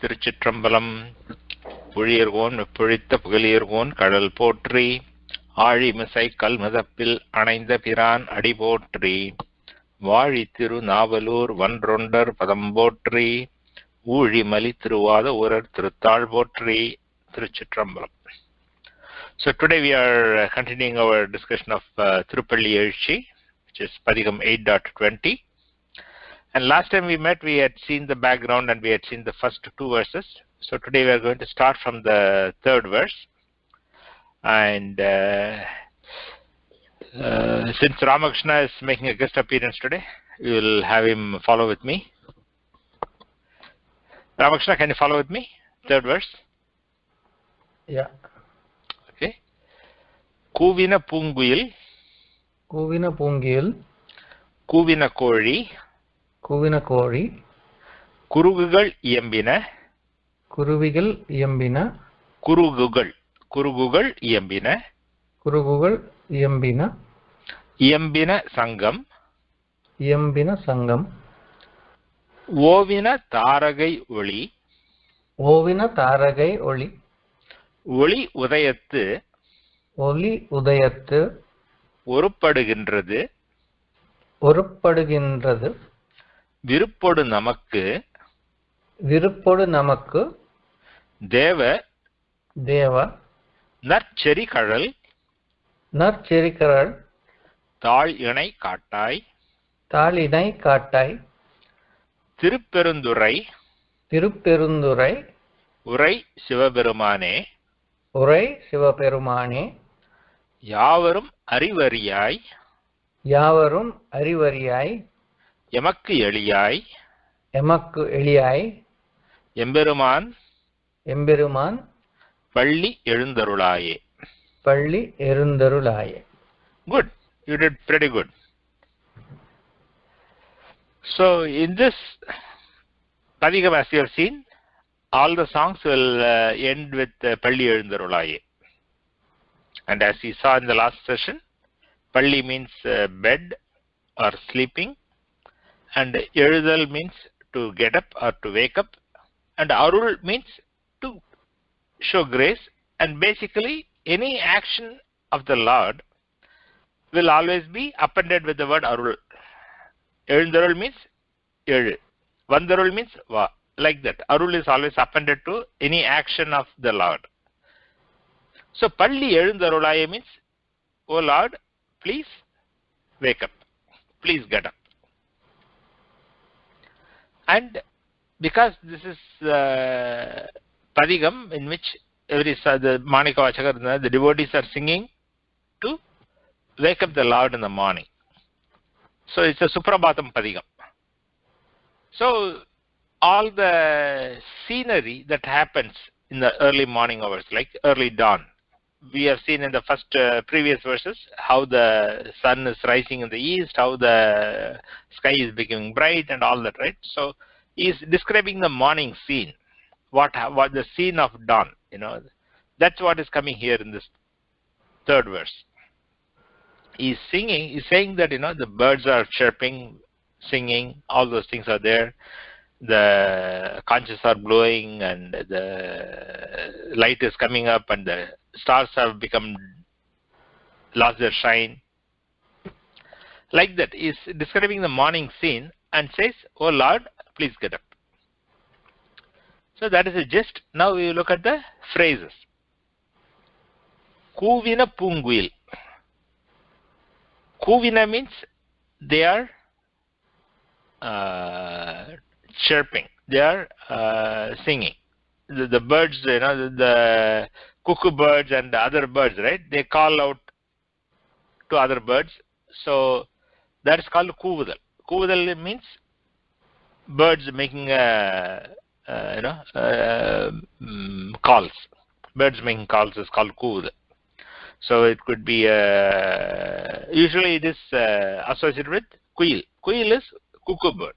திருச்சிற்றம்பலம். புழியர்கோன் புழித்த புகழியர்கோன் கடல் போற்றி, ஆழிமிசை கல்முதப்பில் அணைந்த பிரான் அடி போற்றி, வாழி திரு நாவலூர் வன்றொண்டர் பதம் போற்றி, ஊழிமலி திருவாத ஊரர் திருத்தாள் போற்றி. திருச்சிற்றம்பலம். So today we are continuing our discussion of tiruppaḻḻiyeḻucci, which is padigam 8.20. And last time we met, we had seen the background and we had seen the first two verses. So today we are going to start from the third verse. And since Ramakrishna is making a guest appearance today, we will have him follow with me. Ramakrishna, can you follow with me? Third verse. Yeah. Okay. Kūvina pūṅguyil. Kūvina pūṅguyil. Kūvina kōḻi. Kūvina kōḻi. kurugugaḻ iyambina. iyambina. kurugugaḻ iyambina. iyambina. iyambina saṅgam. saṅgam. ōvina tāragai ஒளி. ஒளி udayattu. oruppaḍugiṇḍradu. viruppoḍu நமக்கு. dēva. ceṟi-kaḻal. tāḻiṇai kāṭṭāy. tirupperunduṟai. uṟai siva-perumānē. yāvarum அறிவறியாய். எமக்கு எளியாய். எம்பெருமான் பள்ளி எழுந்தருளாயே. Good. You did pretty good. So in this padigam, as you have seen, all the songs will end with paLLi எழுந்தருளாயே. And as we saw in the last session, paLLi means bed or sleeping, and எழுதல் means to get up or to wake up, and arul means to show grace. And basically any action of the Lord will always be appended with the word arul. எழுந்தருள் means எழு, வந்தருள் means va, like that. Arul is always appended to any action of the Lord. So paLLi எழுந்தருளாயே means, O Lord, please wake up, please get up. And because this is padigam in which the Manikavachakar, the devotees are singing to wake up the Lord in the morning. So it's a Suprabhatham padigam. So all the scenery that happens in the early morning hours, like early dawn, we have seen in the first previous verses how the sun is rising in the east, how the sky is becoming bright and all that, right? So he is describing the morning scene, what the scene of dawn, that's what is coming here in this third verse. He's saying that the birds are chirping, singing, all those things are there. The conches are blowing and the light is coming up and the stars have lost their shine. Like that, he's describing the morning scene and says, O Lord, please get up. So that is a gist. Now we look at the phrases. Kūvina pūṅguyil. Kūvina means they are chirping, they are singing. The birds, the cuckoo birds and the other birds, right? They call out to other birds. So that is called kūvina. Kūvina means birds making calls. Birds making calls is called kūvina. So it could be usually it is associated with kūyil. Kūyil is cuckoo bird.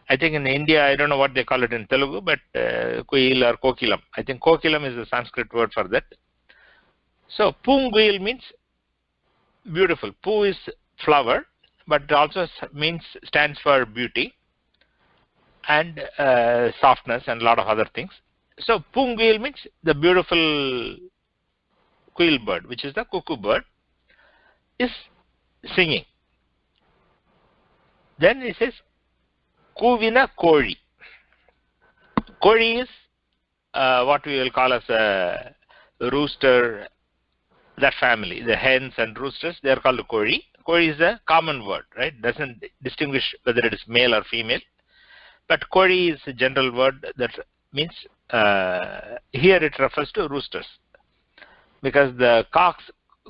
I think in India, I don't know what they call it in Telugu, but kūyil or kokilam. I think kokilam is the Sanskrit word for that. So pūṅguyil means beautiful. Pū is flower, but it also stands for beauty. and softness and a lot of other things. So pūṅguyil means the beautiful quail bird, which is the cuckoo bird, is singing. Then it says kūvina kōḻi. Kōḻi is what we will call as a rooster, that family, the hens and roosters, they are called kōḻi. Kōḻi is a common word, right? Doesn't distinguish whether it is male or female. But kōḻi is a general word that means here it refers to roosters, because the cocks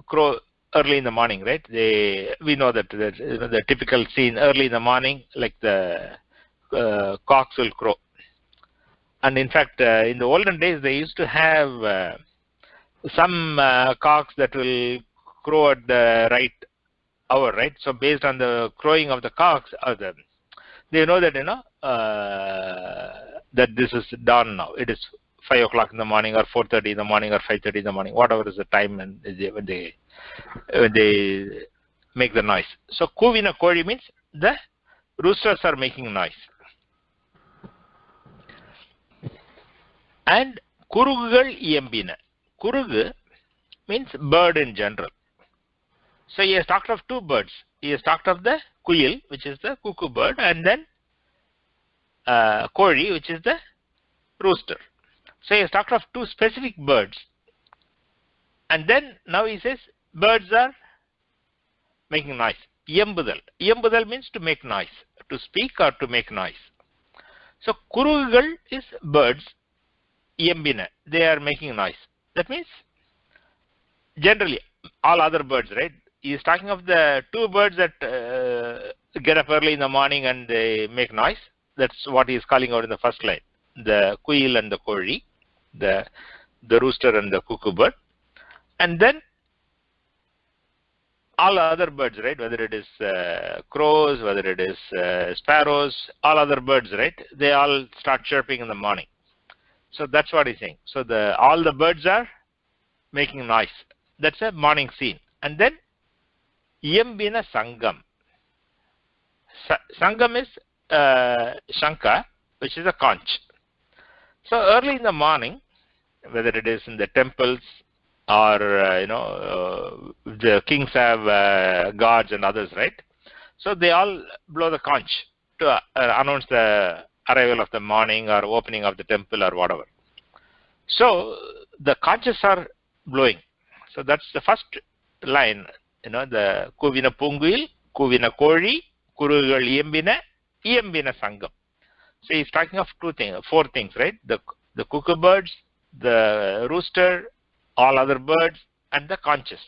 crow early in the morning, right? We know that the typical scene early in the morning, like the cocks will crow. And in fact, in the olden days, they used to have some cocks that will crow at the right hour, right? So based on the crowing of the cocks, they know that that this is dawn now. It is 5 o'clock in the morning, or 4:30 in the morning, or 5:30 in the morning, whatever is the time and when they make the noise. So kūvina kōḻi means the roosters are making noise. And kurugugaḻ iyambina. Kurugu means bird in general. So he has talked of two birds. He has talked of the kūyil, which is the cuckoo bird, and then kōḻi, which is the rooster. So he has talked of two specific birds. And then now he says birds are making noise. Iyambudal. Iyambudal means to make noise, to speak or to make noise. So kurugugaḻ is birds. Iyambina, they are making noise. That means generally all other birds, right? He is talking of the two birds that get up early in the morning and they make noise. That's what he is calling out in the first line. The kūyil and the kōḻi, the rooster and the cuckoo bird. And then all other birds, right? Whether it is crows, whether it is sparrows, all other birds, right? They all start chirping in the morning. So that's what he's saying. So all the birds are making noise. That's a morning scene. And then iyambina saṅgam. Saṅgam is shankha, which is a conch. So early in the morning, whether it is in the temples or the kings have guards and others, right? So they all blow the conch to announce the arrival of the morning or opening of the temple or whatever. So the conches are blowing. So that's the first line, the kūvina pūṅguyil, kūvina kōḻi, kurugugaḻ iyambina, iyambina saṅgam. So he's talking of four things, right? The cuckoo birds, the rooster, all other birds, and the conches.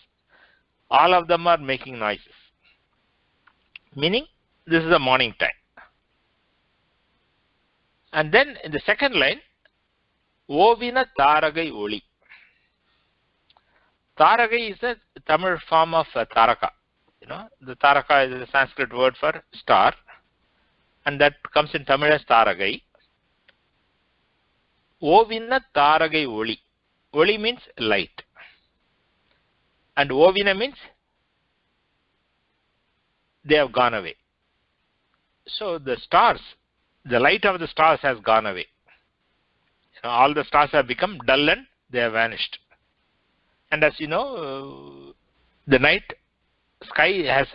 All of them are making noises. Meaning, this is the morning time. And then in the second line, ōvina tāragai oli. Tāragai is a Tamil form of taraka. The taraka is a Sanskrit word for star, and that comes in Tamil as tāragai. ōvina tāragai oli. Oli means light, and ōvina means they have gone away. So the stars, the light of the stars has gone away. All the stars have become dull and they have vanished. And as you know, the night sky has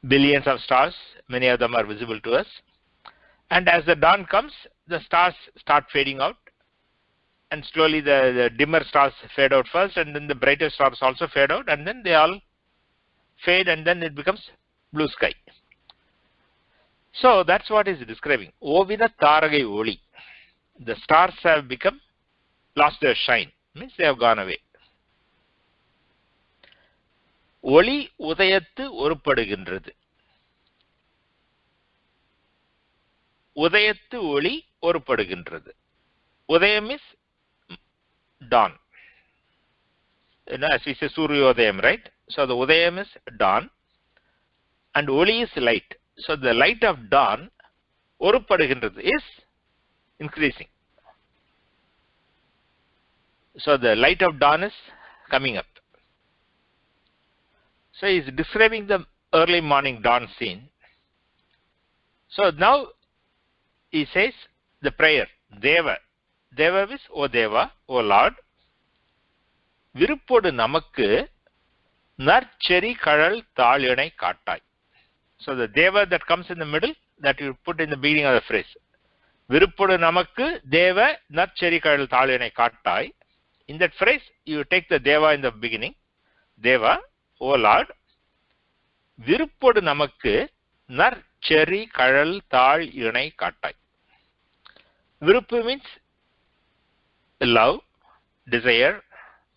billions of stars. Many of them are visible to us. And as the dawn comes, the stars start fading out. And slowly the dimmer stars fade out first, and then the brighter stars also fade out, and then they all fade, and then it becomes blue sky. So that's what is describing. ōvina tāragai oli. The stars have lost their shine. Means they have gone away. Oli udayattu oruppaḍugiṇḍradu. Udayattu oli oruppaḍugiṇḍradu. Udayam is dawn. As we say Suryodayam, right? So the Udayam is dawn, and Oli is light. So the light of dawn, oruppaḍugiṇḍradu, is increasing. So the light of dawn is coming up. So he is describing the early morning dawn scene. So now he says the prayer, dēva. Dēva is, O dēva, O Lord, viruppoḍu namakku ceṟi-kaḻal tāḷiṇai kāṭṭāy. So the dēva that comes in the middle, that you put in the beginning of the phrase. Viruppoḍu namakku dēva ceṟi-kaḻal tāḷiṇai kāṭṭāy. In that phrase, you take the dēva in the beginning. Dēva, O Lord, viruppoḍu namakku ceṟi-kaḻal tāḷiṇai kāṭṭāy. Viruppu means love, desire.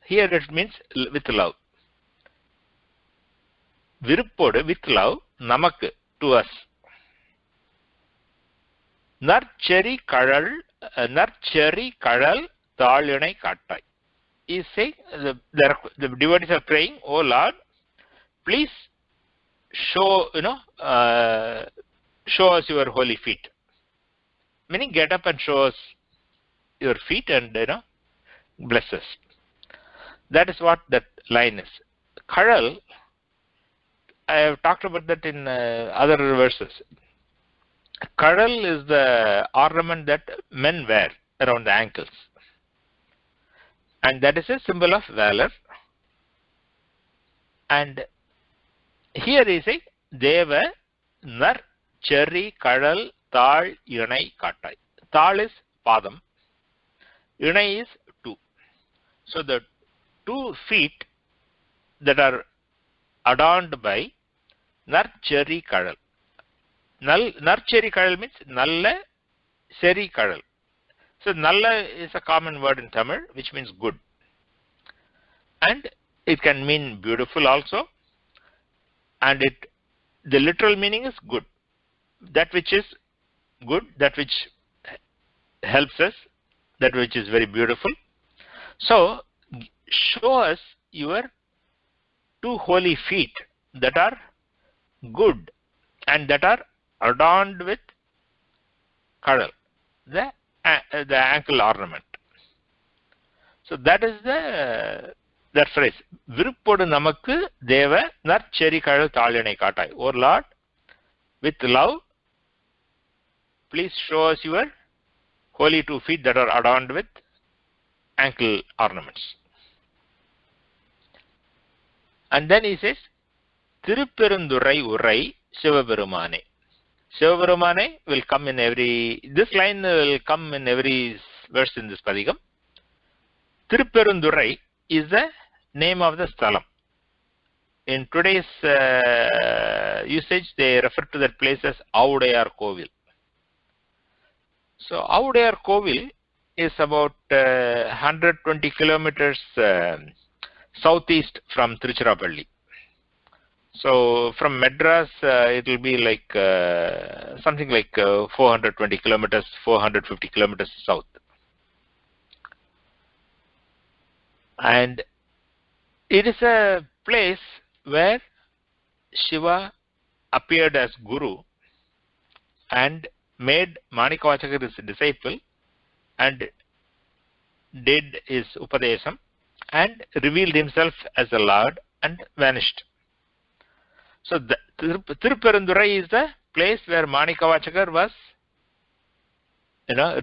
Here it means with love. Viruppoḍu, with love, namakku, to us. ceṟi-kaḻal tāḻiṇai kāṭṭāy. He is saying, the devotees are praying, O Lord, please show us your holy feet. Meaning, get up and show us your feet and bless us. That is what that line is. Kaļal, I have talked about that in other verses. Kaļal is the ornament that men wear around the ankles, and that is a symbol of valor. And here is a dēva ceṟi-kaḻal tāḻiṇai kāṭṭāy. Tāl is padam, iṇai is two. So the 2 feet that are adorned by ceṟi-kaḻal. ceṟi-kaḻal means nalla ceṟi-kaḻal. So nalla is a common word in Tamil which means good, and it can mean beautiful also, and the literal meaning is good, that which is good, that which helps us, that which is very beautiful. So show us your 2 holy feet that are good and that are adorned with kaļal, the ankle ornament. So that is that phrase. Viruppoḍu namakku dēva ceṟi-kaḻal tāḻiṇai kāṭṭāy. O Lord, with love, please show us your holy 2 feet that are adorned with ankle ornaments. And then he says, tirupperunduṛai uṟai siva-perumānē. Siva-perumānē will come in this line will come in every verse in this padigam. Tirupperunduṛai is the name of the sthalam. In today's usage, they refer to that place as Audayar Kovil. So Audayar Kovil is about 120 kilometers southeast from Tiruchirappalli. So from Madras, it will be like something like 420 kilometers, 450 kilometers south. And it is a place where Shiva appeared as Guru and made Manikavachaka his disciple and did his upadesam and revealed himself as the Lord and vanished. So the Tirupperunduṛai is the place where Manikavachaka was,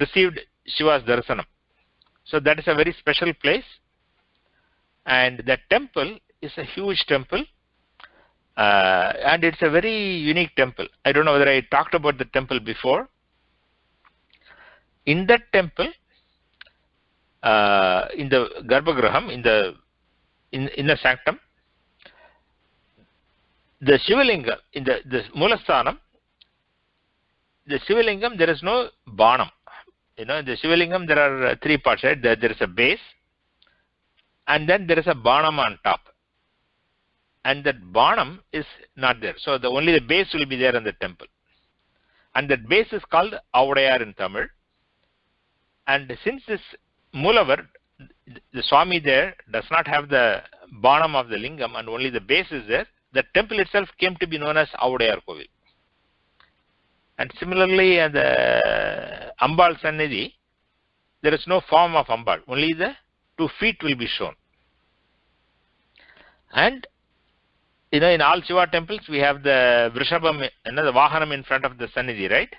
received Shiva's darshanam. So that is a very special place, and that temple is a huge temple, and it's a very unique temple. I don't know whether I talked about the temple before. In that temple, in the Garbhagraham, in the sanctum, the Shivalingam, in the Mulasthanam, the Shivalingam, there is no Banam. In the Shivalingam, there are 3 parts, right? There is a base, and then there is a Banam on top. And that Banam is not there. So only the base will be there in the temple. And that base is called Audayar in Tamil. And since this Mulavar, the Swami there, does not have the Banam of the Lingam and only the base is there, the temple itself came to be known as Audayar Kovil. And similarly, the Ambal Sannidhi, there is no form of Ambal, only the 2 feet will be shown. And in all Shiva temples, we have the Vrishabham, the Vahanam in front of the Sannidhi, right?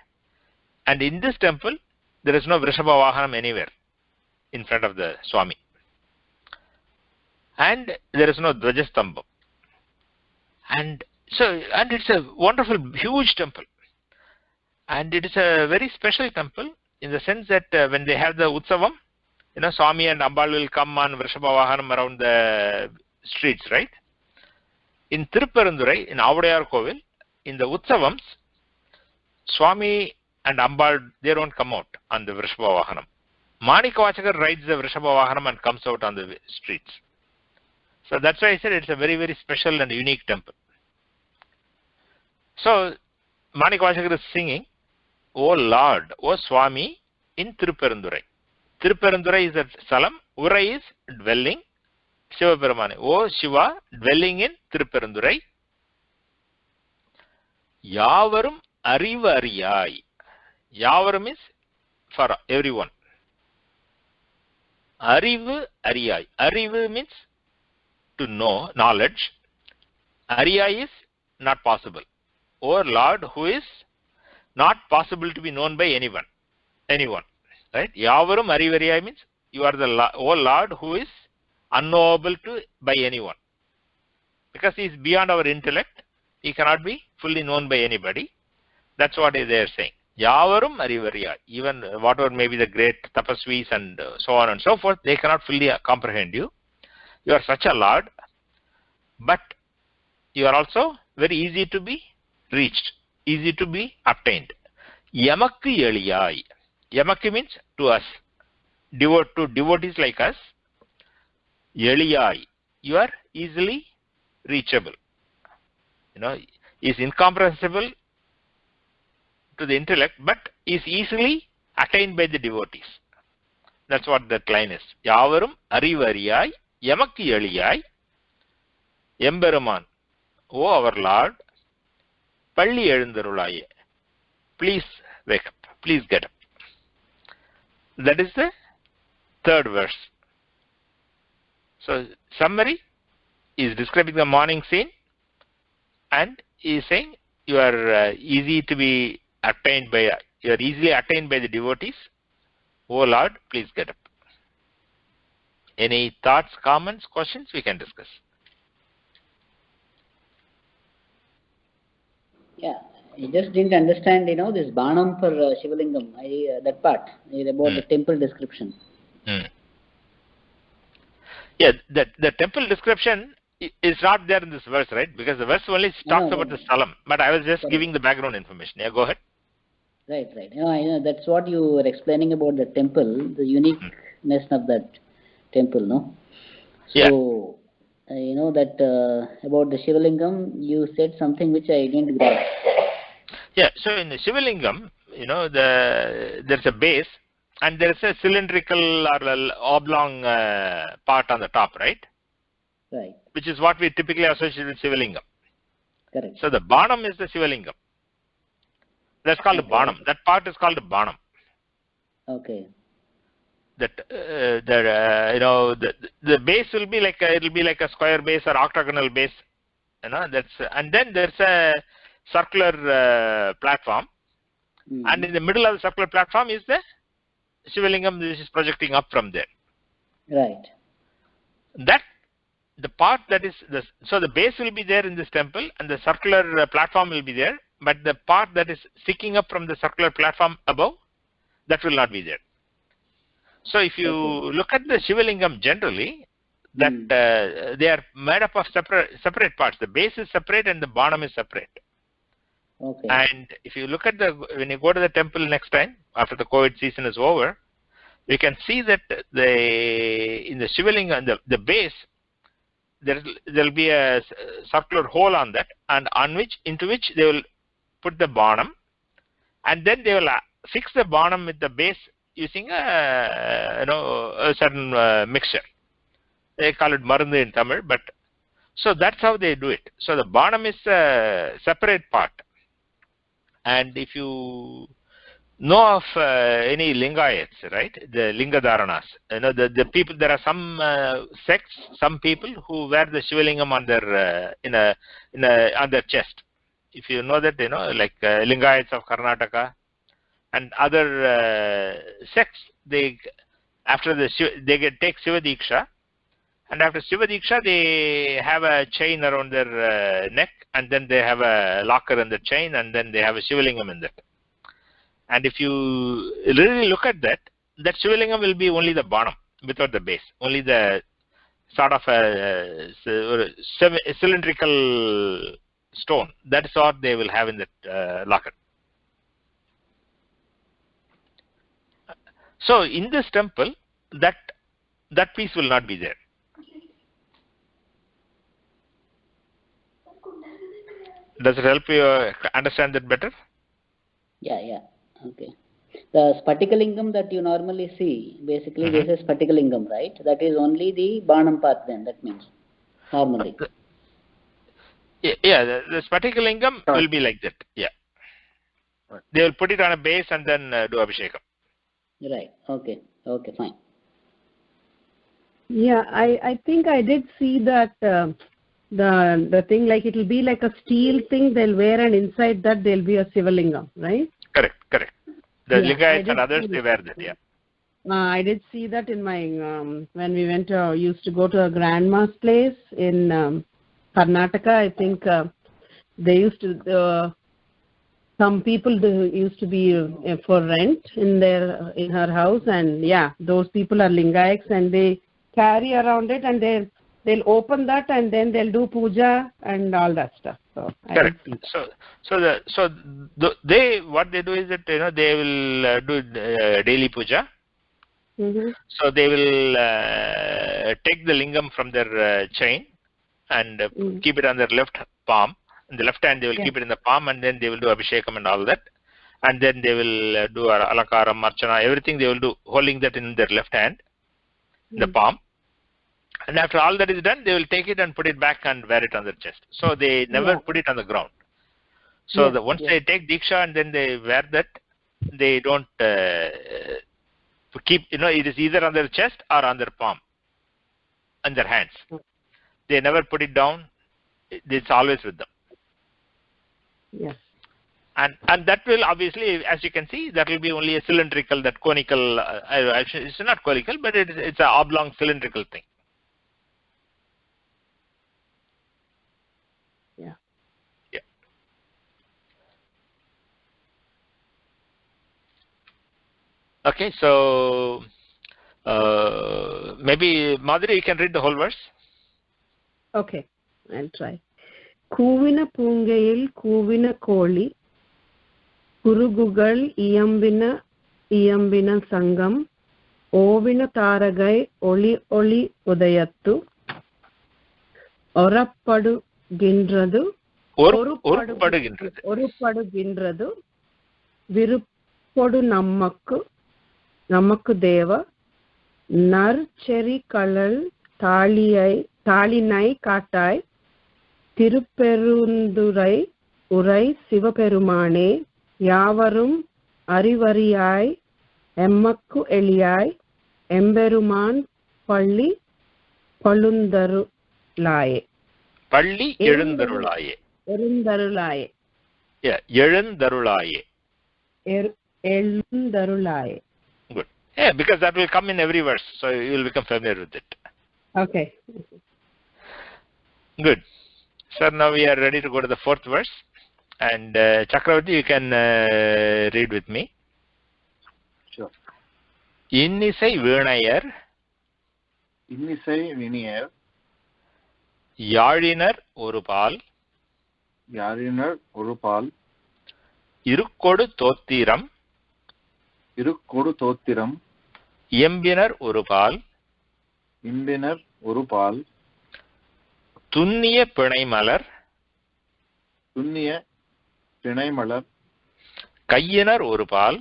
And in this temple, there is no Vrishabha Vahanam anywhere in front of the Swami. And there is no Dvajastambam. And it's a wonderful, huge temple. And it is a very special temple in the sense that when they have the Utsavam, Swami and Ambal will come on Vrishabha Vahanam around the streets, right? In Tirupperunduṛai, in Avadayar Kovil, in the Utsavams, Swami and Ambal, they don't come out on the Vrishabha Vahanam. Manikavachakar rides the Vrishabha Vahanam and comes out on the streets. So that's why I said it's a very, very special and unique temple. So Manikavachakar is singing, O Lord, O Swami, in Tirupperunduṛai. Tirupperunduṛai is a salam, uṟai is dwelling, siva-perumānē. O Shiva, dwelling in Tirupperunduṛai. Yāvarum arivu ariyai. Yāvarum is for everyone. Arivu ariyai. Arivu means to know, knowledge. Ariyai is not possible. O Lord, who is not possible to be known by anyone. Right? Yāvarum arivu ariyai means you are the O Lord who is unknowable by anyone. Because he is beyond our intellect, he cannot be fully known by anybody. That's what they are saying. Yāvarum arivu ariyai. Even whatever may be the great tapasvis and so on and so forth, they cannot fully comprehend you. You are such a Lord, but you are also very easy to be reached, easy to be obtained. Yamakku eļiyai. Yamakku means to us, to devotees like us. Eļiyai, you are easily reachable. Is incomprehensible to the intellect, but is easily attained by the devotees. That's what that line is. Yāvarum arivu ariyai, yamakku eļiyai, Emberuman, O our Lord, paLLi. Please wake up, please get up. That is the third verse. So summary is describing the morning scene and is saying you are easily attained by the devotees. O Lord, please get up. Any thoughts, comments, questions we can discuss? Yeah, I just didn't understand, this Banam for Shivalingam, that part, about the temple description. Yeah, the temple description is not there in this verse, right? Because the verse only talks about the salam. But I was just giving the background information. Yeah, go ahead. Right. I know that's what you were explaining about the temple, the uniqueness of that temple, no? So, that about the Shivalingam, you said something which I didn't grasp. Yeah, so in the Shivalingam, there's a base and there's a cylindrical or oblong part on the top, right? Right. Which is what we typically associate with Shivalingam. Correct. So the Banam is the Shivalingam. That's called a Banam. That part is called a Banam. Okay. That the base will be like a square base or octagonal base, and then there's a circular platform, and in the middle of the circular platform is the Shivalingam which is projecting up from there. Right. That the part that is so the base will be there in this temple, and the circular platform will be there, but the part that is sticking up from the circular platform above, that will not be there. So if you look at the Shivalingam generally, that they are made up of separate parts. The base is separate and the Banam is separate. Okay. And if you look at when you go to the temple next time, after the COVID season is over, you can see that in the Shivalingam, the base, there will be a circular hole on that, and into which they will put the Banam, and then they will fix the Banam with the base using a certain mixture. They call it marundu in Tamil, but so that's how they do it. So the Banam is a separate part, and if you know of any Lingayats, right, the Lingadharanas, the people, there are some sects, some people who wear the Shivalingam on their on their chest. If you know that, like Lingayats of Karnataka, and other sects, they take Siva Diksha, and after Siva Diksha they have a chain around their neck, and then they have a locker in the chain, and then they have a Shivalingam in that. And if you really look at that Shivalingam will be only the bottom without the base, only the sort of a cylindrical stone. That's what they will have in that locker. So in this temple, that piece will not be there. Does it help you understand that better? Yeah. Okay. The Spatikalingam that you normally see, basically this is Spatikalingam, right? That is only the Banam part then, that means, normally. Yeah, the Spatikalingam will be like that, yeah. They will put it on a base and then do Abhishekam. Right, okay, fine. Yeah, I think I did see that the thing, like it will be like a steel thing they'll wear, and inside that there'll be a Sivalingam, right? Correct. The Ligayites and others, they wear that, yeah. I did see that in my, when we used to go to a grandma's place in Karnataka. I think they used to, some people used to be for rent in her house, and yeah, those people are Lingayites, and they carry around it, and they'll open that, and then they'll do puja and all that stuff. So correct. What they do is that they will do daily puja. So they will take the lingam from their chain and keep it on their left palm. In the left hand they will keep it in the palm, and then they will do abhishekam and all that, and then they will do alakaram, marchana, everything they will do holding that in their left hand, the palm. And after all that is done, they will take it and put it back and wear it on their chest. So they never put it on the ground. So once they take Diksha and then they wear that, they don't keep, it is either on their chest or on their palm, on their hands. They never put it down. It's always with them. Yes. And that will obviously, as you can see, that will be only a cylindrical, that conical, actually it's not conical, but it's an oblong cylindrical thing. Okay, so maybe Madhuri, you can read the whole verse. Okay, I'll try. Kūvina pūṅguyil, kūvina kōḻi, kurugugaḻ, iyambina saṅgam, ōvina tāragai, oli udayattu, oruppāḍugiṇḍradu, viruppoḍu namakku dēva, ceṟi-kaḻal, tāḻiṇai, kāṭṭāy, tirupperunduṟai, uṟai, siva-perumānē, yāvarum, arivariyai, emmakku eliyaய், emberuman, paLLi, paLLuṇḍrulaye. paLLi எழுந்தருளாயே. எழுந்தருளாயே. Yeah, எழுந்தருளாயே. எழுந்தருளாயே. Good. Yeah, because that will come in every verse, so you will become familiar with it. Okay. Good. Sir, now we are ready to go to the fourth verse. And Chakravarti, you can read with me. Sure. இன்னிசை வீணையர் யாழினர் ஒரு-pāl இருக்கொடு தோத்திரம் iyambiner ஒரு-pāl துன்னிய piṇai-malark கையினர் ஒரு-pāl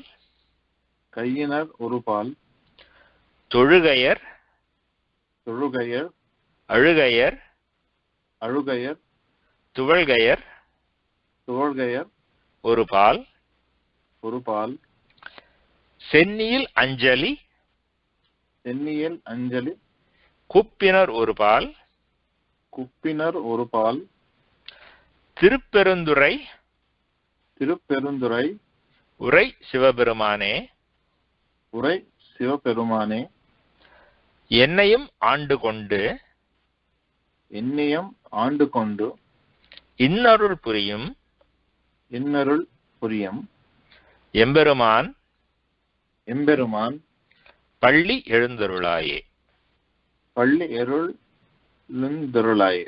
தொழுகையர் அழுகையர் துவள்கையர் ஒரு-pāl சென்னியில் அஞ்சலி குப்பினர் ஒரு-pāl திருப்பெருந்துறை உரை சிவபெருமானே, உரை சிவபெருமானே, என்னையும் ஆண்டு கொண்டு, என்னையும் ஆண்டு கொண்டு, இன்னருள் புரியும், இன்னருள் புரியும், எம்பெருமான், எம்பெருமான், பள்ளி எழுந்தருளாயே. பள்ளி எழுந்தருளாயே.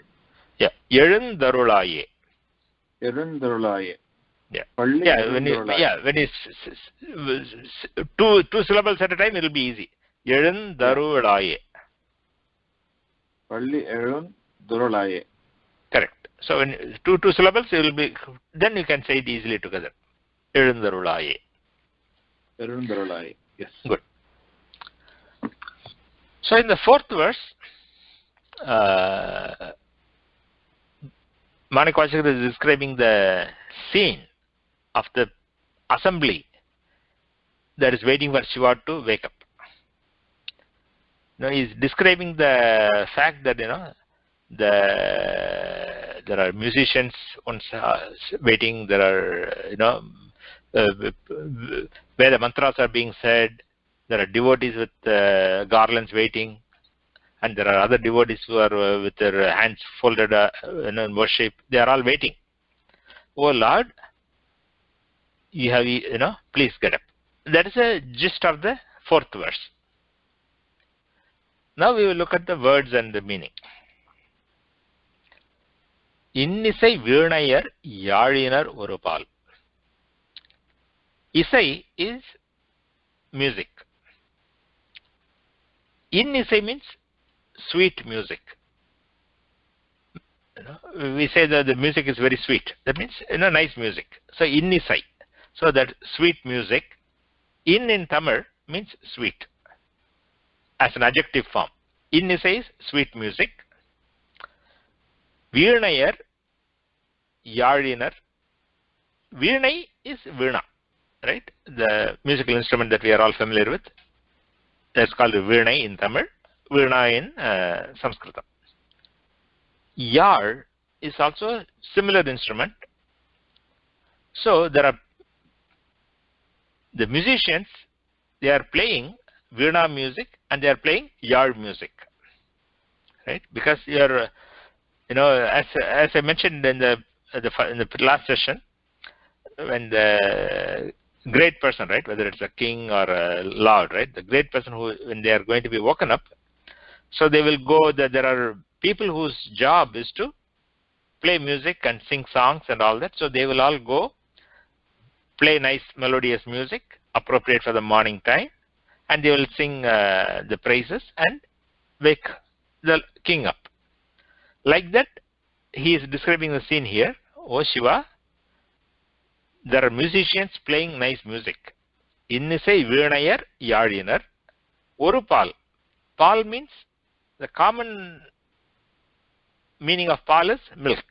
எழுந்தருளாயே. எழுந்தருளாயே. Yeah. பள்ளி When it's two syllables at a time, it will be easy. எழுந்தருளாயே. பள்ளி எழுந்தருளாயே. Correct. So when two syllables, it will be, then you can say it easily together. எழுந்தருளாயே. எழுந்தருளாயே. Yes. Good. So in the fourth verse, Manikavachakar is describing the scene of the assembly that is waiting for Shiva to wake up. Now he is describing the fact that there are musicians once waiting. There are where the mantras are being said. There are devotees with garlands waiting, and there are other devotees who are with their hands folded in worship. They are all waiting. Oh Lord, you have, please get up. That is a gist of the fourth verse. Now we will look at the words and the meaning. Innisai virnayar yālinar oru-pāl. Isai is music. Innisai means sweet music. We say that the music is very sweet. That means nice music. So innisai. So that sweet music. In Tamil means sweet as an adjective form. Innisai is sweet music. Virnayar yālinar. Virnai is virna, right? The musical instrument that we are all familiar with. That's called virnai in Tamil. Virna in Sanskritam. Yāl is also a similar instrument. So there are the musicians, they are playing virna music and they are playing yāl music, right? Because you are, as I mentioned in the last session, when the great person, right, whether it's a king or a lord, right, the great person who, when they are going to be woken up, so they will go, there are people whose job is to play music and sing songs and all that. So they will all go play nice melodious music appropriate for the morning time, and they will sing the praises and wake the king up. Like that, he is describing the scene here. O Shiva, there are musicians playing nice music. Innisai virnayar yālinar oru-pāl. Pāl means, the common meaning of pāl is milk.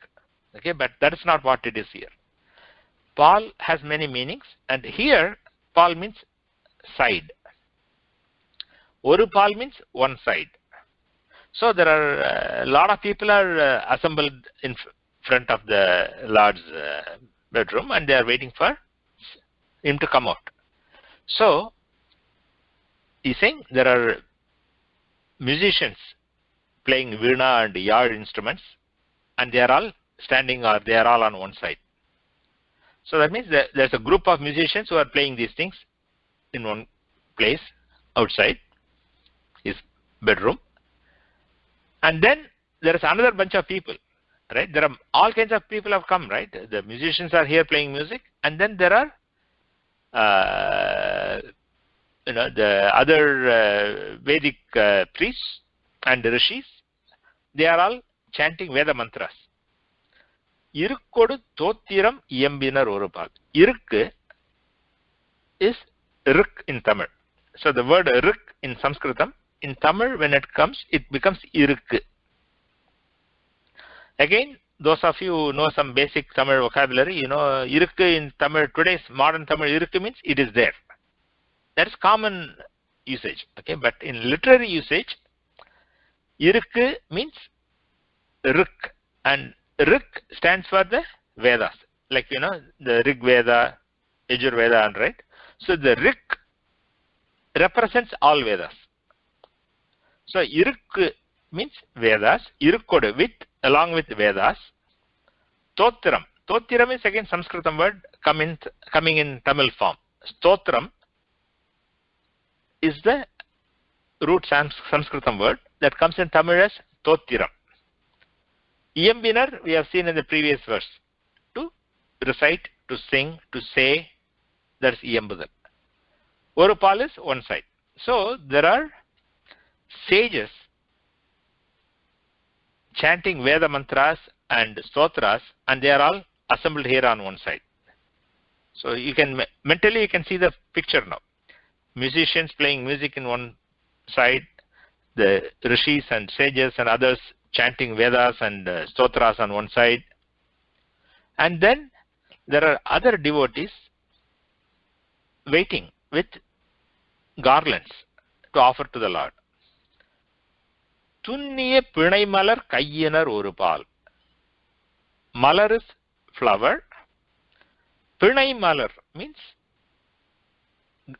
Okay, but that is not what it is here. Pāl has many meanings, and here pāl means side. Oru-pāl means one side. So there are a lot of people are assembled in front of the Lord's bedroom, and they are waiting for him to come out. So he's saying there are musicians playing virna and yāl instruments, and they are all standing, or they are all on one side. So that means that there's a group of musicians who are playing these things in one place outside his bedroom. And then there is another bunch of people, right? There are all kinds of people have come, right? The musicians are here playing music, and then there are the other Vedic priests and rishis. They are all chanting Veda mantras. Irukkodu thotiram iyambina oru-pāl. Iruk is rik in Tamil. So the word rik in Sanskritam, in Tamil when it comes, it becomes iruk. Again, those of you who know some basic Tamil vocabulary, iruk in Tamil, today's modern Tamil, iruk means it is there. That is common usage. Okay, but in literary usage, iruk means rik, and rik stands for the Vedas, like the Rig Veda, Yajurveda, right? So the Rik represents all Vedas. So Iruk means Vedas, Irukkodu with, along with Vedas. Stotram. Stotram is again Sanskritam word coming in Tamil form. Stotram is the root Sanskritam word that comes in Tamil as Stottiram. Iyambina we have seen in the previous verse. To recite, to sing, to say, that's Iyambudal. Oru-pāl is one side. So there are sages chanting Veda mantras and stotras, and they are all assembled here on one side. So you can mentally you can see the picture now. Musicians playing music in one side, the rishis and sages and others chanting Vedas and stotras on one side, and then there are other devotees waiting with garlands to offer to the Lord. Tunniye piṇai-malark kayyinar oru-pāl. Malar is flower. Piṇai-malark means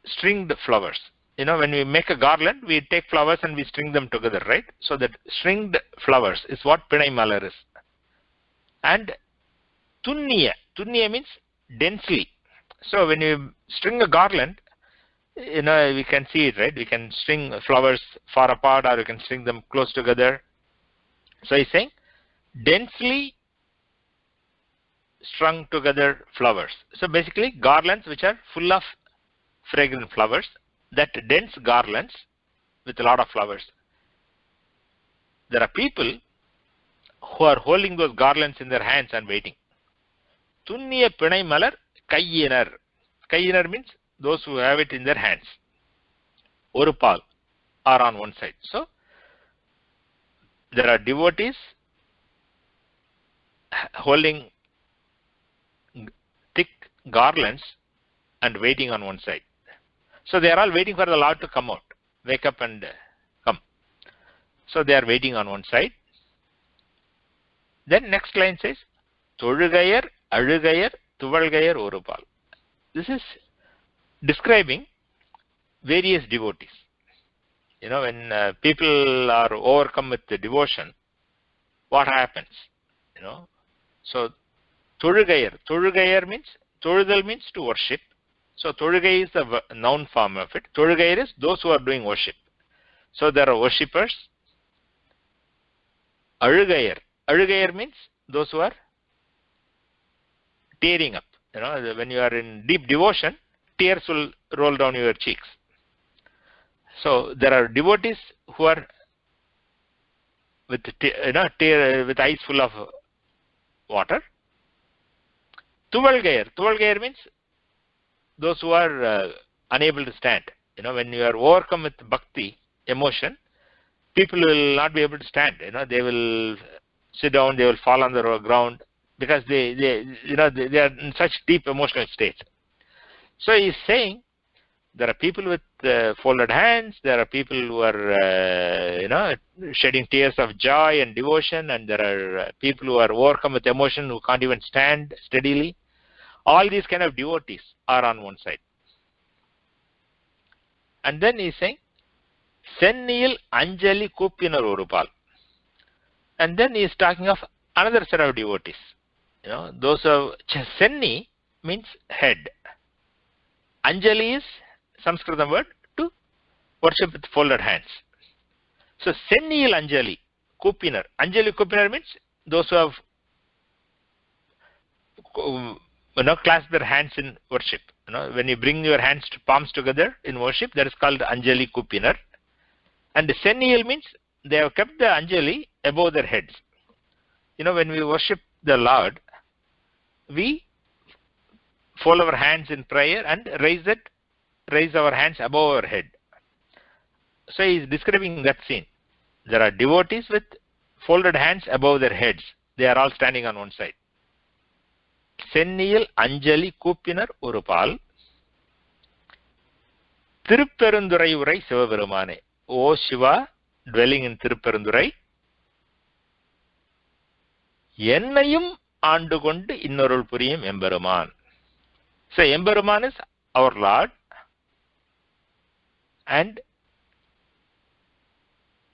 stringed flowers. You know, when we make a garland, we take flowers and we string them together, right? So that stringed flowers is what piṇai-malark is. And tunniya means densely. So when you string a garland, you know, we can see it, right? We can string flowers far apart, or we can string them close together. So he's saying densely strung together flowers. So basically garlands which are full of fragrant flowers, that dense garlands with a lot of flowers. There are people who are holding those garlands in their hands and waiting. Tunniya piṇai-malark kayyinar. Kayyinar means those who have it in their hands. Oru-pāl are on one side. So there are devotees holding thick garlands and waiting on one side. So they are all waiting for the Lord to come out, wake up and come. So they are waiting on one side. Then next line says, Tozhugayar, Azhugayar, Tuvalgayar, oru-pāl. This is describing various devotees. You know, when people are overcome with the devotion, what happens? You know, so Tozhugayar means, Tozhudal means to worship. So Tāragai is the noun form of it. Tozhugayar is those who are doing worship. So there are worshippers. Azhugayar means those who are tearing up. You know, when you are in deep devotion, tears will roll down your cheeks. So there are devotees who are with with eyes full of water. Tuvalgayar means those who are unable to stand. You know, when you are overcome with bhakti, emotion, people will not be able to stand. You know, they will sit down, they will fall on the ground, because they are in such deep emotional states. So he is saying there are people with folded hands, there are people who are shedding tears of joy and devotion, and there are people who are overcome with emotion who can't even stand steadily. All these kind of devotees are on one side. And then he is saying, Senniyil Anjali Kuppinar oru-pāl. And then he is talking of another set of devotees. You know, those of Senni means head. Anjali is Sanskritam word to worship with folded hands. So Senniyil Anjali Kuppinar. Anjali Kuppinar means those who have clasp their hands in worship. You know, when you bring your hands to palms together in worship, that is called Anjali Kuppinar. And the Senniyil means they have kept the Anjali above their heads. You know, when we worship the Lord, we fold our hands in prayer and raise our hands above our head. So he is describing that scene. There are devotees with folded hands above their heads. They are all standing on one side. Senniyil Anjali Kuppinar oru-pāl. Tirupperunduṛai uṛai siva-perumānē. O Shiva, dwelling in Tirupperunduṛai, Ennayum ஆண்டு கொண்டு இன்னொருள் புரியும் எம்பெருமான். So Emberuman is our Lord, and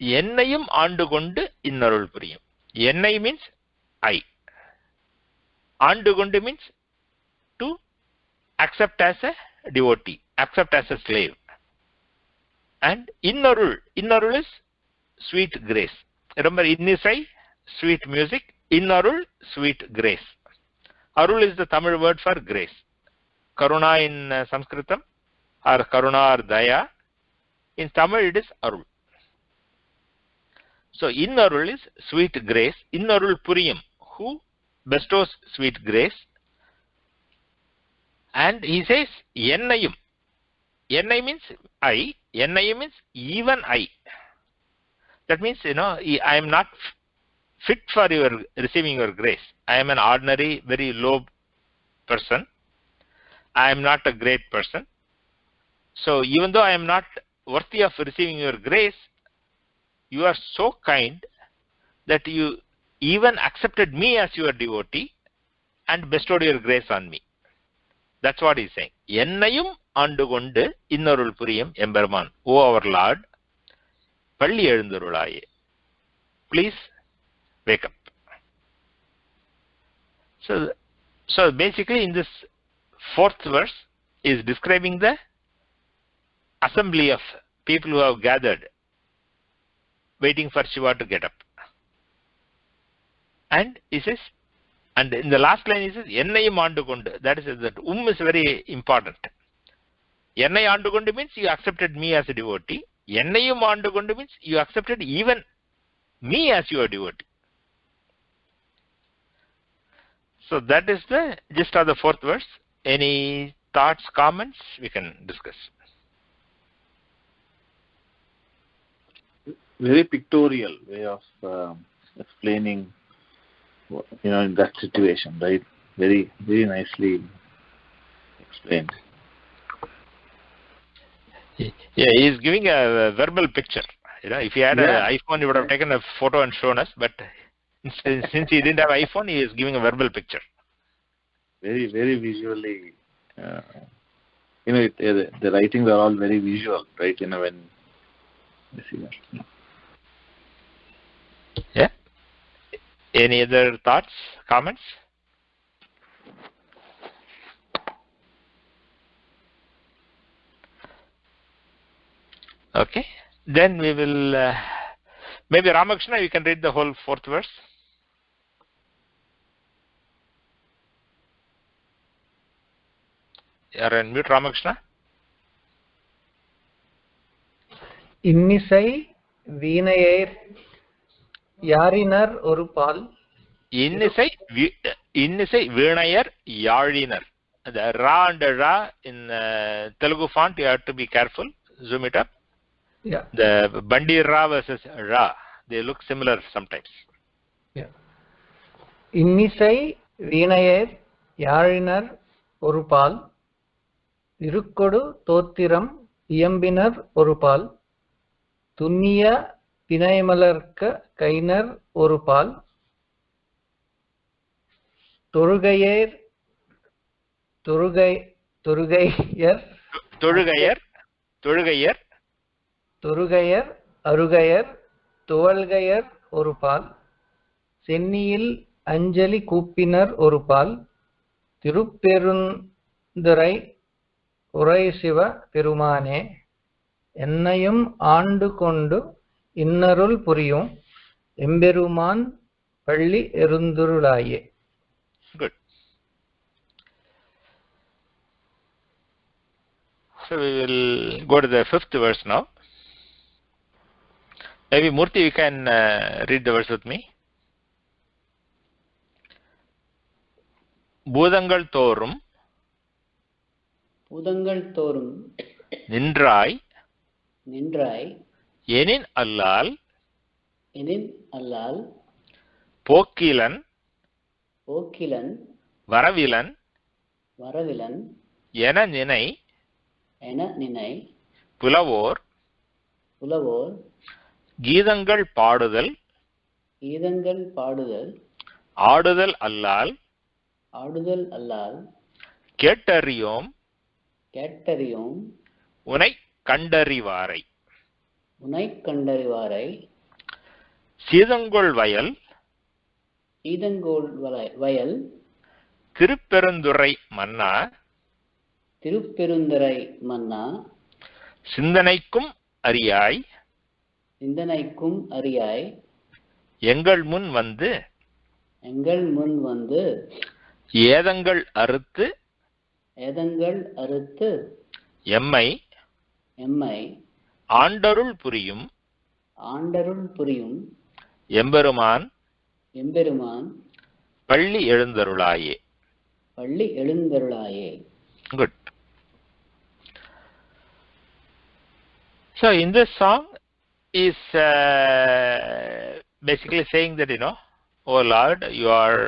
Ennayum aandu kondu innarul puriyum. Ennai means I. Aandu kondu means to accept as a devotee, accept as a slave. And innarul is sweet grace. Remember, innisai, sweet music, innarul, sweet grace. Arul is the Tamil word for grace. Karuna in Sanskritam, or Karuna or Daya. In Tamil it is Arul. So innarul is sweet grace. Innarul puriyam, who bestows sweet grace. And he says Ennayum. Ennai means I. Ennayum means even I. That means, I am not fit for receiving your grace. I am an ordinary, very low person. I am not a great person. So even though I am not worthy of receiving your grace, you are so kind that you even accepted me as your devotee and bestowed your grace on me. That's what he's saying. Ennayum aandu kondu innarul puriyum Emberuman, O our Lord, paLLi. Please wake up. So basically in this fourth verse is describing the assembly of people who have gathered waiting for Shiva to get up. And he says, and in the last line he says, Ennayum aandu kondu. That is that is very important. Ennai aandu kondu means you accepted me as a devotee. Ennayum aandu kondu means you accepted even me as your devotee. So that is the gist of the fourth verse. Any thoughts, comments? We can discuss. Very pictorial way of explaining, in that situation, right? Very, very nicely explained. Yeah, he is giving a verbal picture. If he had an iPhone, he would have taken a photo and shown us. But since he didn't have iPhone, he is giving a verbal picture. Very, very visually. The writings are all very visual, right? When you see that. Yeah. Any other thoughts, comments? Okay. Then we will, maybe Ramakrishna, you can read the whole fourth verse. You are on mute, Ramakrishna. Innisai Veenayir Yarinar oru-pāl. Innisai Veenayir Yarinar. The Ra and the Ra in Telugu font, you have to be careful. Zoom it up. Yeah. The Bandi Ra versus Ra, they look similar sometimes. Yeah. Innisai Veenayir Yarinar oru-pāl. Irukkodu Tottiram iyambinar oru-pāl. Tunniya piṇai-malark kainar oru-pāl. Torugayir arugayir tuvalgayir oru-pāl. Senniyil anjali kūppinar oru-pāl. tirupperunduṛai uṛai siva-perumānē. Ennayum aandu kondu innarul puriyum Emberuman paLLi. Good. So we will go to the fifth verse now. Maybe Murthy, you can read the verse with me. Boodangal thorum Nindrai Enin allal Pokkilan Varavilan Ena ninai Pulavor Geethangal paadudal Aadudal allal கேட்டறியோம் கேட்டறியோம் உனை கண்டறிவாரை உனை கண்டறிவாரை சீதங்கொள் வயல் சீதங்கோள் வயல் திருப்பெருந்துறை மன்னா திருப்பெருந்துறை மன்னா சிந்தனைக்கும் அறியாய் சிந்தனைக்கும் அறியாய் எங்கள் முன் வந்து ஏதங்கள் அறுத்து எம்மை ஆண்டருள் புரியும் எம்பெருமான் பள்ளி எழுந்தருளாயே. Good. So in this song is basically saying that, oh Lord, you are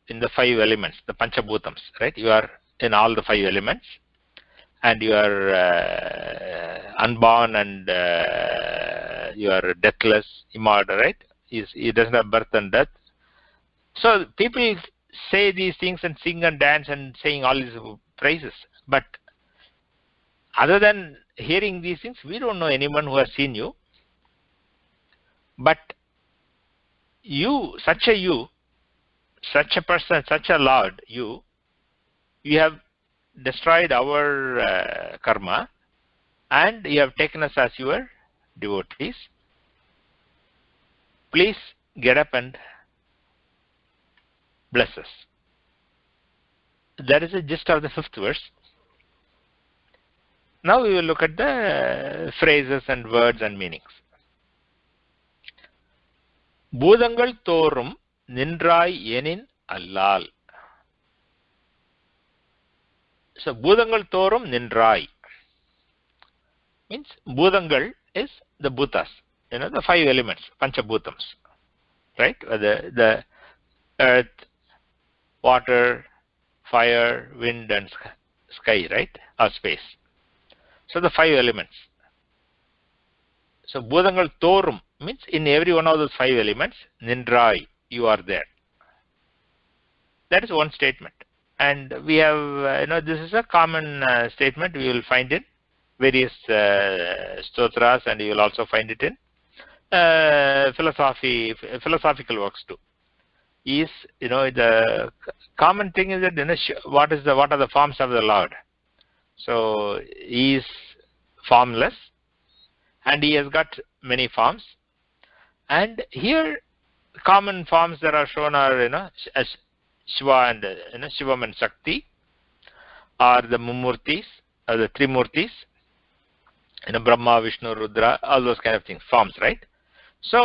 in the 5 elements, the Panchabhutams, right? You are in all the 5 elements, and you are unborn, and you are deathless, immortal, right? He doesn't have birth and death. So people say these things and sing and dance and saying all these praises, but other than hearing these things, we don't know anyone who has seen you. But you, such a person, such a Lord, you have destroyed our karma, and you have taken us as your devotees. Please get up and bless us. That is the gist of the 5th verse. Now we will look at the phrases and words and meanings. பூதங்கள் தோறும் நின்றாய் எனின் அல்லால். So பூதங்கள் தோறும் நின்றாய் means பூதங்கள் is the bhutas, the 5 elements, panchabhutams, right? The earth, water, fire, wind and sky, right? Or space. So the 5 elements. So பூதங்கள் தோறும் means in every one of those 5 elements, nindrai, you are there. That is one statement. And we have, this is a common statement we will find in various stotras, and you will also find it in philosophical works too. Is, the common thing is that, what are the forms of the Lord? So he is formless, and he has got many forms. And here, common forms that are shown are, as Shiva and Shivam and Shakti, or the Mummurtis, or the Trimurtis, Brahma, Vishnu, Rudra, all those kind of things, forms, right? So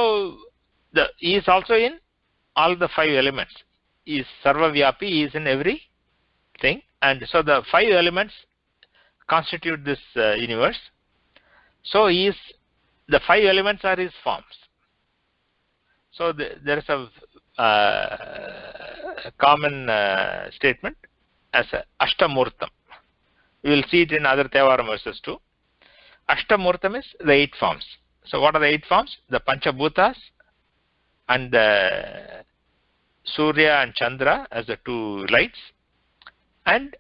he is also in all the 5 elements. He is Sarvavyapi, he is in everything, and so the 5 elements constitute this universe. So the 5 elements are his forms. So there is a common statement as Ashtamurtam. We will see it in other Yāvarum verses too. Ashtamurtam is the 8 forms. So what are the 8 forms? The Panchabhutas and the Surya and Chandra as the 2 lights, and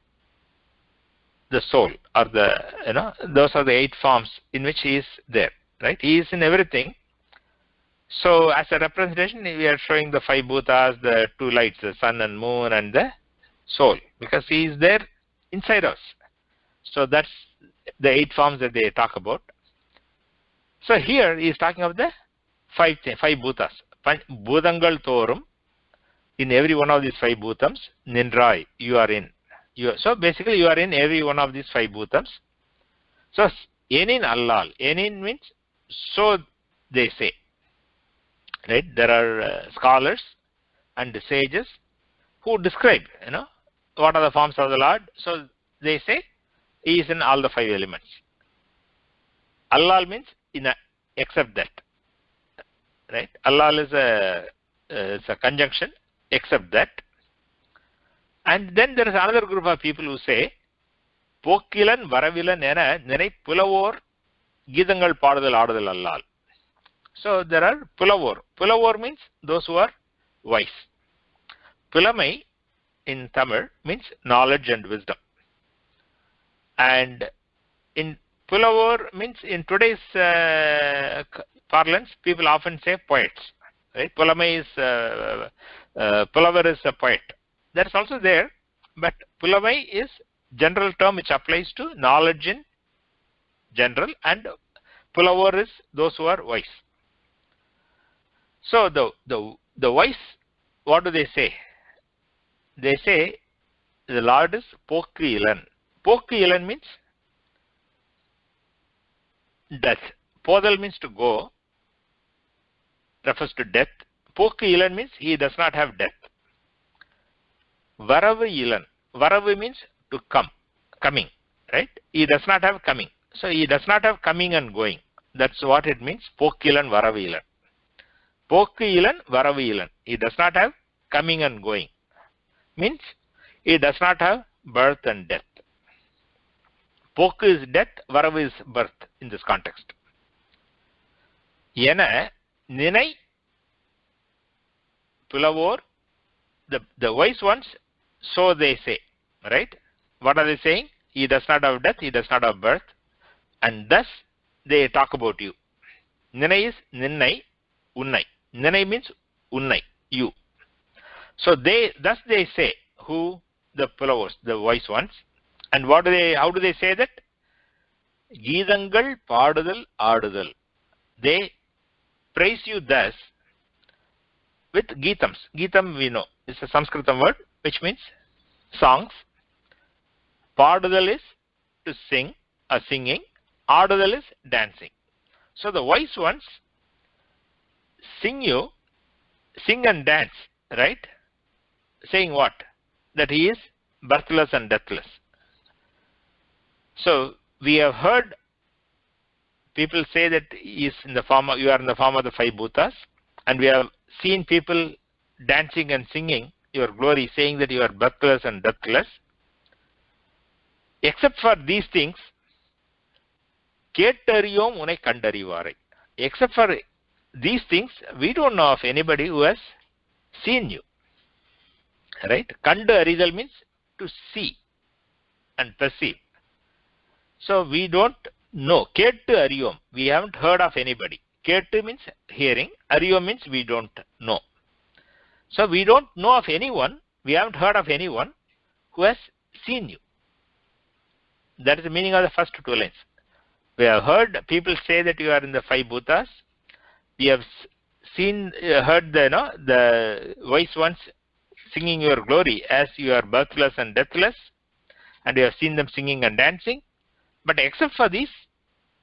the soul, or those are the 8 forms in which he is there, right? He is in everything. So as a representation, we are showing the 5 bhutas, the 2 lights, the sun and moon, and the soul, because he is there inside us. So that's the 8 forms that they talk about. So here he is talking of the 5 bhutas. Bhudangal thorum, in every one of these 5 bhutams, nindrai, you are in. So basically you are in every one of these 5 bhutams. So enin allal, enin means so they say, right? There are scholars and sages who describe, what are the forms of the Lord. So they say he is in all the 5 elements. Allal means except that, right? Allal is a conjunction, except that. And then there is another group of people who say, Pokkilan Varavilan ena Nere Pulavor Gidangal Padadal Adadal Allal. So there are Pulavor. Pulavor means those who are wise. Pulamai in Tamil means knowledge and wisdom. And in Pulavor means in today's parlance, people often say poets. Right? Pulavor is a poet. That's also there, but Pulavai is general term which applies to knowledge in general, and Pulavor is those who are wise. So the wise, what do they say? They say the Lord is pōṅguyil. Pōṅguyil means death. Podal means to go, refers to death. Pōṅguyil means he does not have death. Varavu means to come, coming, right? He does not have coming. So he does not have coming and going. That's what it means. Pōṅguyil Varavu. Pōṅguyil Varavu. He does not have coming and going. Means he does not have birth and death. Pōṅgu is death, Varavu is birth in this context. Yena, Ninai, Pulavor, the wise ones, so they say, right? What are they saying? He does not have death, he does not have birth, and thus they talk about you. Ninai is Ninnai, Unnai. Ninai means Unnai, you. So thus they say, who? The Pulavors, the wise ones. And how do they say that? Geethangal paadudal aadudal. They praise you thus with geetams. Geetam we know is a Sanskrit word which means songs. Paadudal is to sing, singing. Aadudal is dancing. So the wise ones sing and dance, right? Saying what? That he is birthless and deathless. So we have heard people say that you are in the form of the five bhutas, and we have seen people dancing and singing your glory, saying that you are birthless and deathless. Except for these things, kettariyom unai kandarivarai. Except for these things, we don't know of anybody who has seen you. Right? Kandu aridal means to see and perceive. So we don't know. Kettu ariyom. We haven't heard of anybody. Kettu means hearing. Ariyom means we don't know. So we don't know of anyone. We haven't heard of anyone who has seen you. That is the meaning of the first two lines. We have heard people say that you are in the five bhutas. We have heard the wise ones singing your glory as you are birthless and deathless, and we have seen them singing and dancing. But except for this,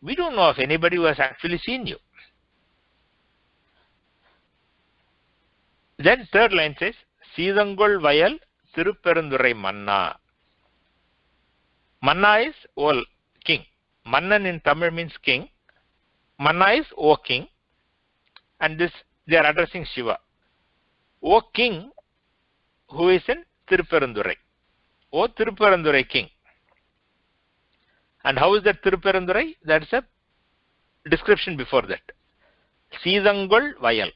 we don't know of anybody who has actually seen you. Then third line says, Seethangol vayal tirupperunduṛai manna. Manna is all king. Mannan in Tamil means king. Manna is O king. And this they are addressing Shiva. O king who is in Tirupperunduṛai. O Tirupperunduṛai king. And how is that Tirupperunduṛai? That is a description before that. Seethangol vayal.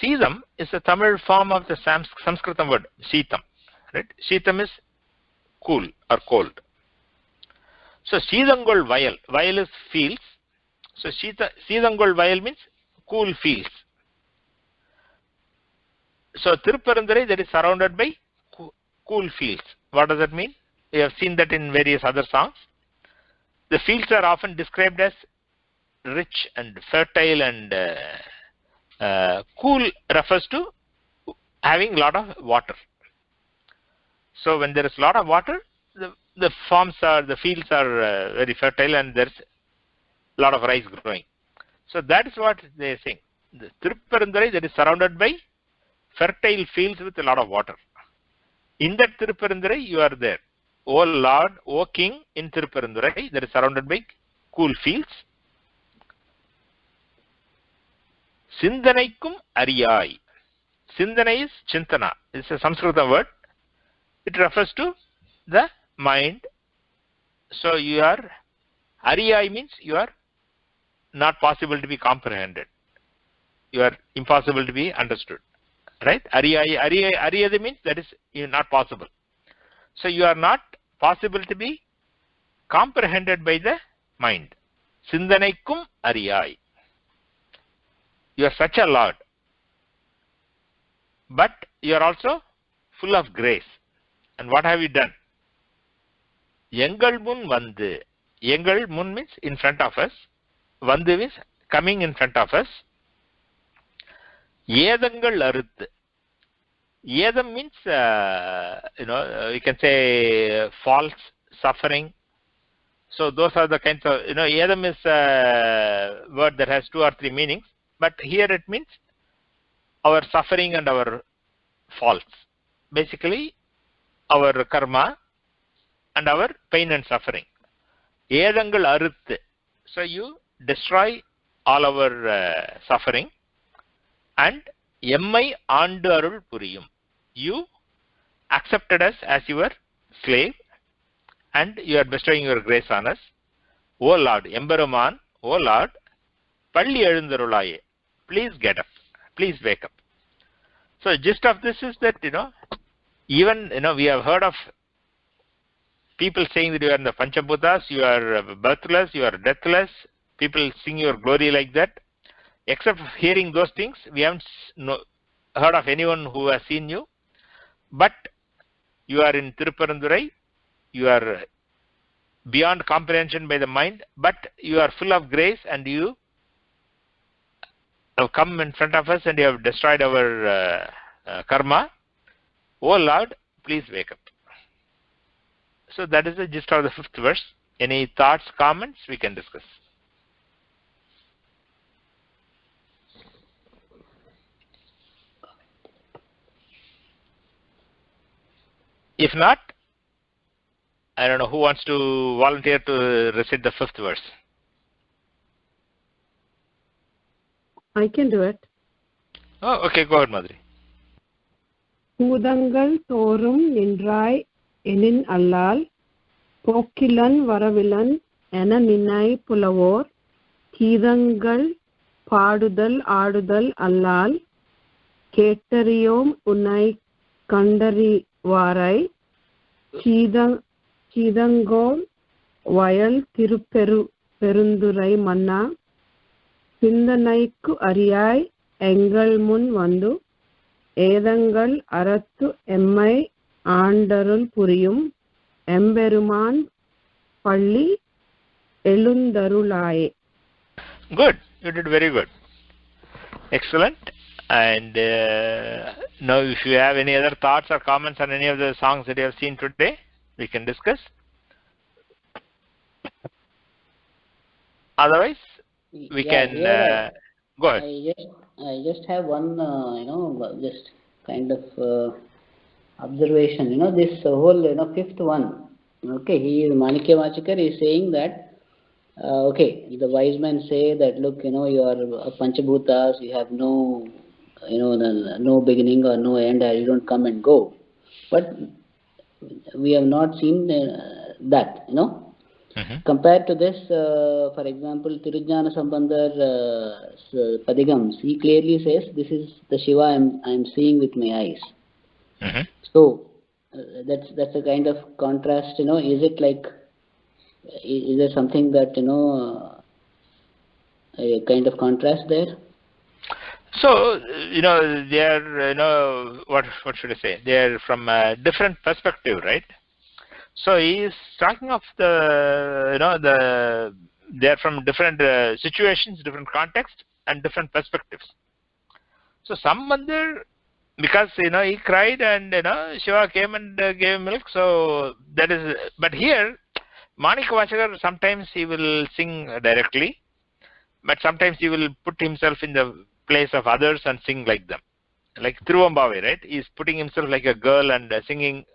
Seetham is a Tamil form of the Sanskrit word Sheetam. Right? Sheetam is cool or cold. So Seethangol vayal. Vayal is fields. So Seethangol vayal means cool fields. So Tirupperunduṛai, that is surrounded by cool fields. What does that mean? We have seen that in various other songs. The fields are often described as rich and fertile, and cool refers to having a lot of water. So when there is a lot of water, the fields are very fertile, and there is a lot of rice growing. So that is what they are saying. The Tirupperunduṛai, that is surrounded by fertile fields with a lot of water. In that Tirupperunduṛai, you are there. O Lord, O King in Tirupperunduṛai, that is surrounded by cool fields. Sindhanaikum ariyai. Sindhanai is chintana. It's a Sanskrit word. It refers to the mind. So you are, ariyai means you are not possible to be comprehended. You are impossible to be understood. Right? Ariyai means that is not possible. So you are not possible to be comprehended by the mind. Sindanaikum ariyai. You are such a Lord, but you are also full of grace. And what have you done? Yengal mun vandu. Yengal mun means in front of us. Vandu means coming in front of us. Yedangal aruthu. Yedam means, you can say false suffering. So those are the kinds of, yedam is a word that has 2 or 3 meanings. But here it means our suffering and our faults. Basically, our karma and our pain and suffering. Yedangal aruthu. So you destroy all our suffering. And emmai aandu arul puriyum. You accepted us as your slave and you are bestowing your grace on us. O Lord, Emberuman, O Lord, paLLi, please get up, please wake up. So the gist of this is that, even, we have heard of people saying that you are in the Panchabhutas, you are birthless, you are deathless, people sing your glory like that. Except hearing those things, we haven't heard of anyone who has seen you. But you are in tirupperunduṛai, you are beyond comprehension by the mind, but you are full of grace and you have come in front of us and you have destroyed our karma. O Lord, please wake up. So that is the gist of the 5th verse. Any thoughts, comments, we can discuss. If not, I don't know who wants to volunteer to recite the 5th verse. I can do it. Oh, okay, go ahead, Madhuri. Kudangal thorum nindrai enin allal, pokkilan varavilan ena ninnai pulavor, keedangal paadudal aadudal allal, kettariyom unnai kandari varai, chidangol vayal tirupperunduṛai manna, sindanaiku ariyai engal mun vandu, edangal arattu emmai aandarul puriyum, emberuman paLLi yeļucci. Good, you did very good. Excellent. And now if you have any other thoughts or comments on any of the songs that you have seen today, we can discuss. Otherwise, we can go ahead. I just have one, just kind of observation. This whole, 5th one. Okay, Manikyavachakar is saying that, okay, the wise men say that, look, you are Panchabhutas, you have no, no beginning or no end, you don't come and go. But we have not seen that, Compared to this, for example, Tirujnana Sambandar padigams, he clearly says, this is the Shiva I am seeing with my eyes. So, that's a kind of contrast, is it like, is there something that, a kind of contrast there? So, they are, what should I say? They are from a different perspective, right? So he is talking of they are from different situations, different contexts, and different perspectives. So some mandir, because he cried and Shiva came and gave milk. So that is. But here, Manikyavachakar sometimes he will sing directly, but sometimes he will put himself in the place of others and sing like them, like Tiruvambavai, right? He is putting himself like a girl and singing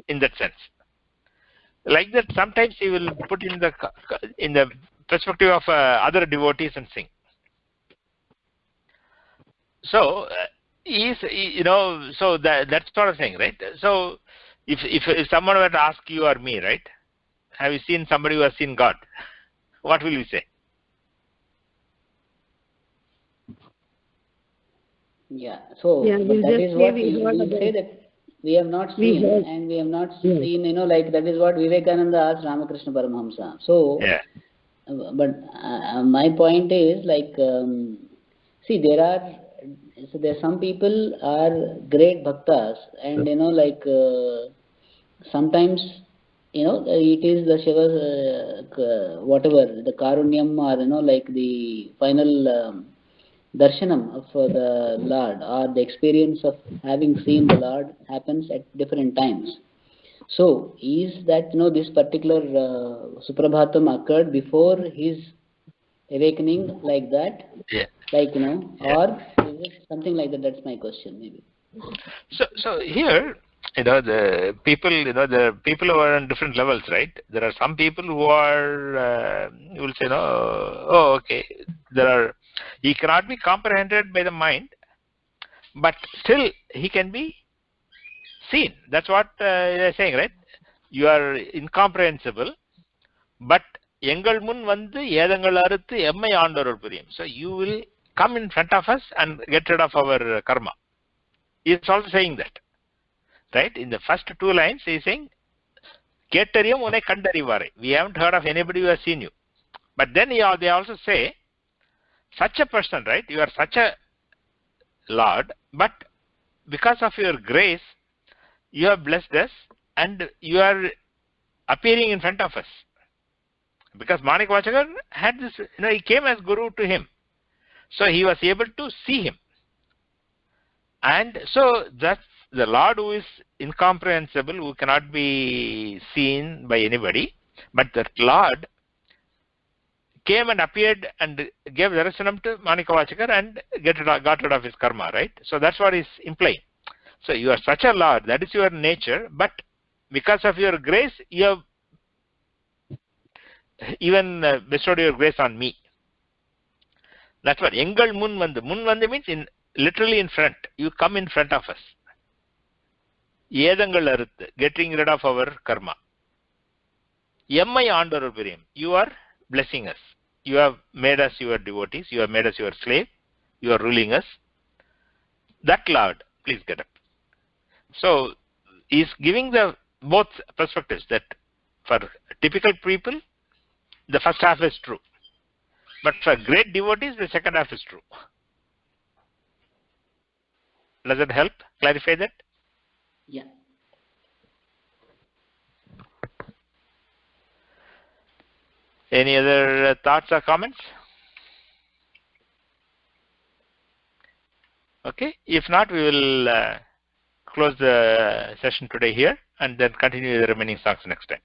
in that sense. Like that, sometimes he will put in the perspective of other devotees and sing. So he's so that's sort of thing, right? So if someone were to ask you or me, right, have you seen somebody who has seen God? What will you say? Yeah. So Yeah, but that is what we will say that. we have not seen, and we have not seen, like that is what Vivekananda asked Ramakrishna Paramahamsa. So, but my point is like, see, there are some people are great bhaktas, and like sometimes it is the Shiva, whatever the karunyam, or like the final darshanam of the Lord, or the experience of having seen the Lord happens at different times. So is that this particular Suprabhatham occurred before his awakening, like that? Yeah. Like or is it something like that? That's my question, maybe. So here, the people, the people who are on different levels, right? There are some people who are, you will say, oh, okay, he cannot be comprehended by the mind, but still he can be seen. That's what they're saying, right? You are incomprehensible, but எங்கள் முன் வந்து ஏதங்கள் அறுத்து எம்மை ஆண்டொருள் புரியும். So you will come in front of us and get rid of our karma. It's also saying that. Right? In the first two lines, he is saying, Kettariyum unai kandarivarai. We haven't heard of anybody who has seen you. But then they also say, such a person, right? You are such a Lord, but because of your grace, you have blessed us and you are appearing in front of us. Because Manikavachakar had this, he came as Guru to him. So he was able to see him. And so that's the Lord who is incomprehensible, who cannot be seen by anybody. But that Lord came and appeared and gave darshanam to Manikavachakar and got rid of his karma, right? So that's what is implying. So you are such a Lord, that is your nature, but because of your grace, you have even bestowed your grace on me. That's what Engal Mun Vandu. Mun Vandu means literally in front. You come in front of us. Yedangal aruthu, getting rid of our karma. Emmai aandoru piriyam. You are blessing us. You have made us your devotees. You have made us your slave. You are ruling us. That Lord, please get up. So, he is giving the both perspectives, that for typical people, the first half is true. But for great devotees, the second half is true. Does it help clarify that? Yeah. Any other thoughts or comments? Okay. If not, we will close the session today here and then continue the remaining songs next time.